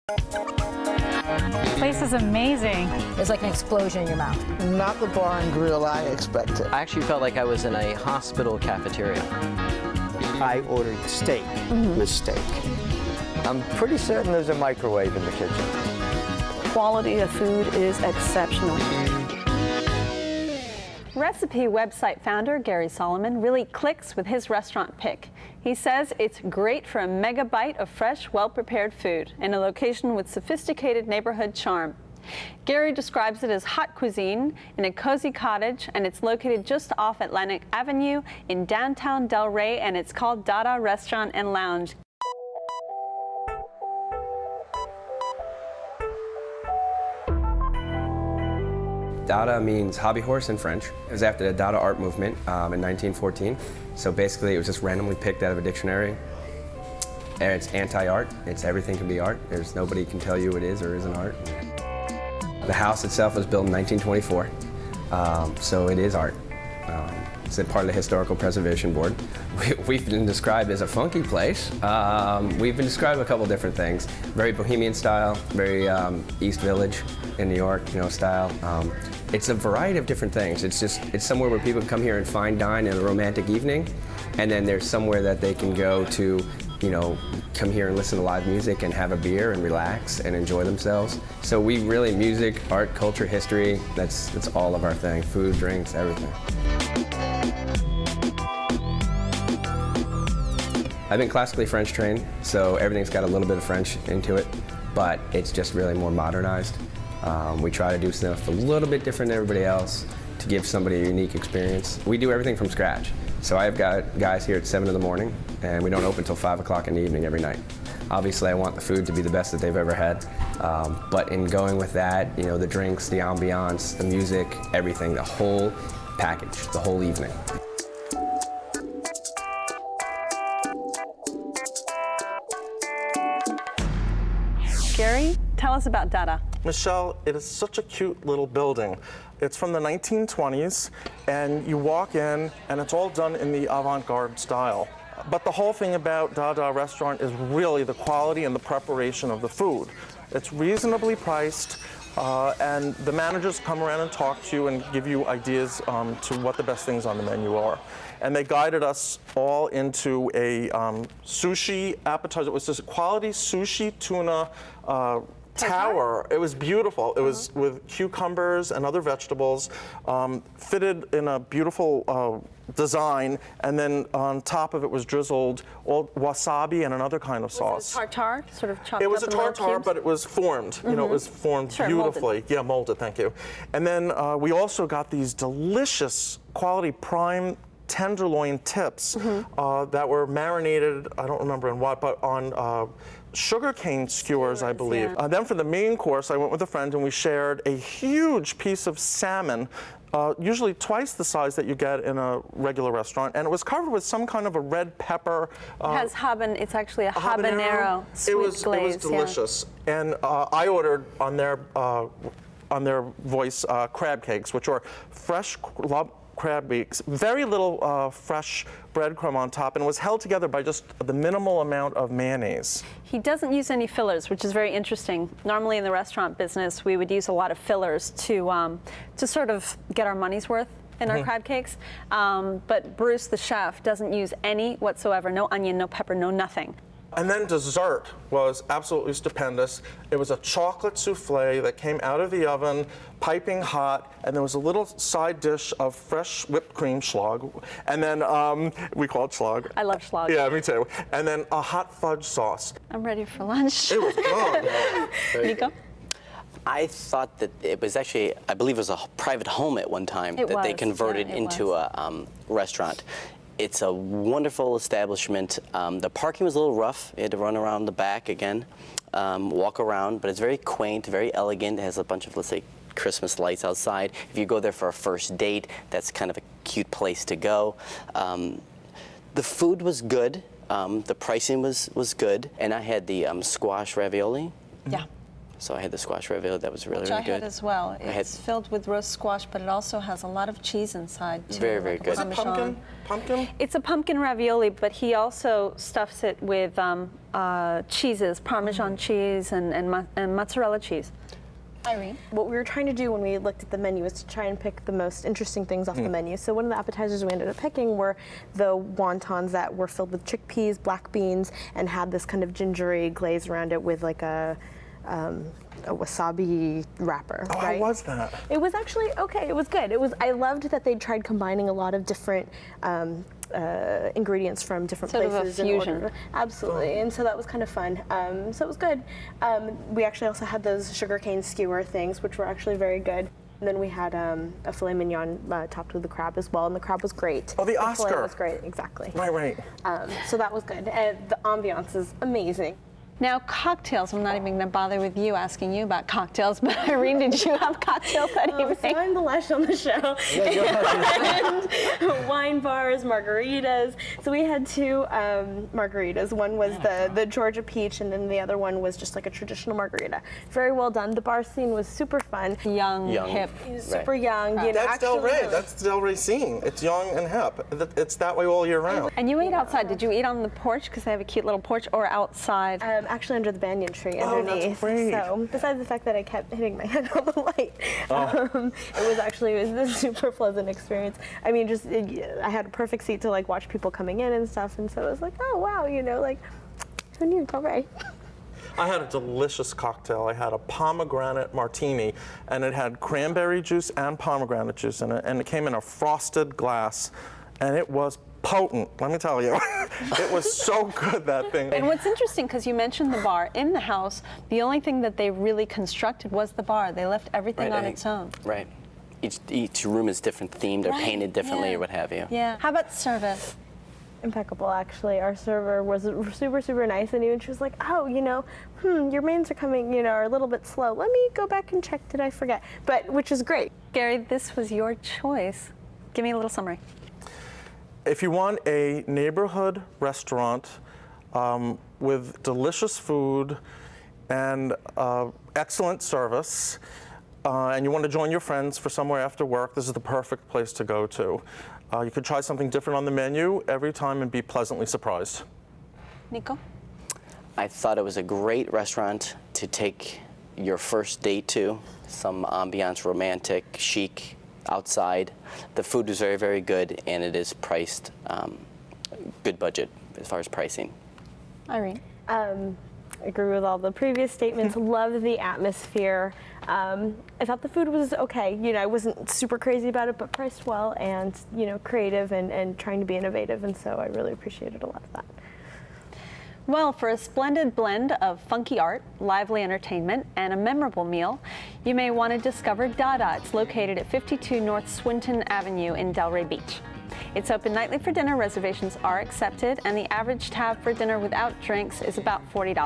The place is amazing. It's like an explosion in your mouth. Not the bar and grill I expected. I actually felt like I was in a hospital cafeteria. I ordered steak. Mistake. I'm pretty certain there's a microwave in the kitchen. Quality of food is exceptional. Recipe website founder Gary Solomon really clicks with his restaurant pick. He says it's great for a mega bite of fresh, well-prepared food in a location with sophisticated neighborhood charm. Gary describes it as hot cuisine in a cozy cottage, and it's located just off Atlantic Avenue in downtown Delray, and it's called Dada Restaurant and Lounge. Dada means hobby horse in French. It was after the Dada art movement in 1914. So basically it was just randomly picked out of a dictionary. And it's anti-art. It's everything can be art. There's nobody can tell you it is or isn't art. The house itself was built in 1924. So it is art. It's a part of the Historical Preservation Board. We've been described as a funky place. We've been described a couple different things. Very bohemian style, very East Village in New York, style. It's a variety of different things. It's somewhere where people can come here and fine dine in a romantic evening, and then there's somewhere that they can go to, come here and listen to live music and have a beer and relax and enjoy themselves. So we really, music, art, culture, history, that's all of our thing. Food, drinks, everything. I've been classically French trained, so everything's got a little bit of French into it, but it's just really more modernized. We try to do stuff a little bit different than everybody else to give somebody a unique experience. We do everything from scratch. So I've got guys here at 7 in the morning, and we don't open until 5 o'clock in the evening every night. Obviously, I want the food to be the best that they've ever had, but in going with that, the drinks, the ambiance, the music, everything, the whole package, the whole evening. Gary, tell us about Dada. Michelle, it is such a cute little building. It's from the 1920s, and you walk in, and it's all done in the avant-garde style. But the whole thing about Dada Restaurant is really the quality and the preparation of the food. It's reasonably priced, and the managers come around and talk to you and give you ideas to what the best things on the menu are. And they guided us all into a sushi appetizer. It was this quality sushi tuna tower. It was beautiful. It was with cucumbers and other vegetables, fitted in a beautiful design, and then on top of it was drizzled all wasabi and another kind of sauce. Was it a tartare, sort of chopped It was up a in little tartare, cubes? but it was formed. It was formed beautifully. Molded. Yeah, molded, thank you. And then we also got these delicious quality prime tenderloin tips that were marinated, I don't remember in what, but on sugarcane skewers, I believe. Yeah. Then for the main course, I went with a friend and we shared a huge piece of salmon, usually twice the size that you get in a regular restaurant, and it was covered with some kind of a red pepper. It has it's actually a habanero sweet glaze. It was delicious. Yeah. And I ordered on their voice crab cakes, which are fresh crab beaks, very little fresh breadcrumb on top, and it was held together by just the minimal amount of mayonnaise. He doesn't use any fillers, which is very interesting. Normally in the restaurant business, we would use a lot of fillers to sort of get our money's worth in our crab cakes. But Bruce, the chef, doesn't use any whatsoever, no onion, no pepper, no nothing. And then dessert was absolutely stupendous. It was a chocolate souffle that came out of the oven, piping hot, and there was a little side dish of fresh whipped cream schlag. And then we call it schlag. I love schlag. Yeah, me too. And then a hot fudge sauce. I'm ready for lunch. It was good. Nico? I thought that it was actually, I believe it was a private home at one time that they converted into a restaurant. It's a wonderful establishment. The parking was a little rough. You had to run around the back again, walk around, but it's very quaint, very elegant. It has a bunch of, let's say, Christmas lights outside. If you go there for a first date, that's kind of a cute place to go. The food was good. The pricing was good. And I had the squash ravioli. Yeah. So I had the squash ravioli. That was really, Which really I good. had as well. It's filled with roast squash, but it also has a lot of cheese inside too. Very, very like good. Was it Parmesan. pumpkin? It's a pumpkin ravioli, but he also stuffs it with cheeses, Parmesan cheese and mozzarella cheese. Irene? What we were trying to do when we looked at the menu was to try and pick the most interesting things off the menu. So one of the appetizers we ended up picking were the wontons that were filled with chickpeas, black beans, and had this kind of gingery glaze around it with like a wasabi wrapper. Oh, right? how was that? It was actually okay. It was good. I loved that they tried combining a lot of different ingredients from different Sort of a places. in fusion. order. Absolutely, and so that was kind of fun. So it was good. We actually also had those sugarcane skewer things, which were actually very good. And then we had a filet mignon topped with the crab as well, and the crab was great. Oh, the Filet Oscar. was great, exactly. Right. So that was good. And the ambiance is amazing. Now, cocktails. I'm not even going to bother with you asking you about cocktails, but Irene, did you have cocktails that evening? So I'm the lush on the show. And wine bars, margaritas. So we had two margaritas. One was the Georgia peach, and then the other one was just like a traditional margarita. Very well done. The bar scene was super fun. Young, hip. Super young. You know, That's Del Rey. actually- That's Del Rey scene. It's young and hip. It's that way all year round. And you ate outside. Did you eat on the porch, because they have a cute little porch, or outside? Actually under the banyan tree Oh, that's underneath. great. So besides the fact that I kept hitting my head on the light, it was a super pleasant experience. I mean, I had a perfect seat to like watch people coming in and stuff, and so it was like, oh wow, you know, like who knew? All right. I had a delicious cocktail. I had a pomegranate martini, and it had cranberry juice and pomegranate juice in it, and it came in a frosted glass, and it was potent, let me tell you. It was so good, that thing. And what's interesting, because you mentioned the bar, in the house, the only thing that they really constructed was the bar. They left everything on its own. Right. Each room is different themed or painted differently or what have you. Yeah. How about service? Impeccable, actually. Our server was super, super nice, and even she was like, oh, you know, your mains are coming, you know, are a little bit slow. Let me go back and check. Did I forget? But which is great. Gary, this was your choice. Give me a little summary. If you want a neighborhood restaurant with delicious food and excellent service, and you want to join your friends for somewhere after work, this is the perfect place to go to. You could try something different on the menu every time and be pleasantly surprised. Nico? I thought it was a great restaurant to take your first date to. Some ambiance, romantic, chic, outside. The food is very, very good, and it is priced good budget as far as pricing. Irene? I agree with all the previous statements. Loved the atmosphere. I thought the food was okay. You know, I wasn't super crazy about it, but priced well and, you know, creative and trying to be innovative, and so I really appreciated a lot of that. Well, for a splendid blend of funky art, lively entertainment, and a memorable meal, you may want to discover Dada. It's located at 52 North Swinton Avenue in Delray Beach. It's open nightly for dinner. Reservations are accepted, and the average tab for dinner without drinks is about $40.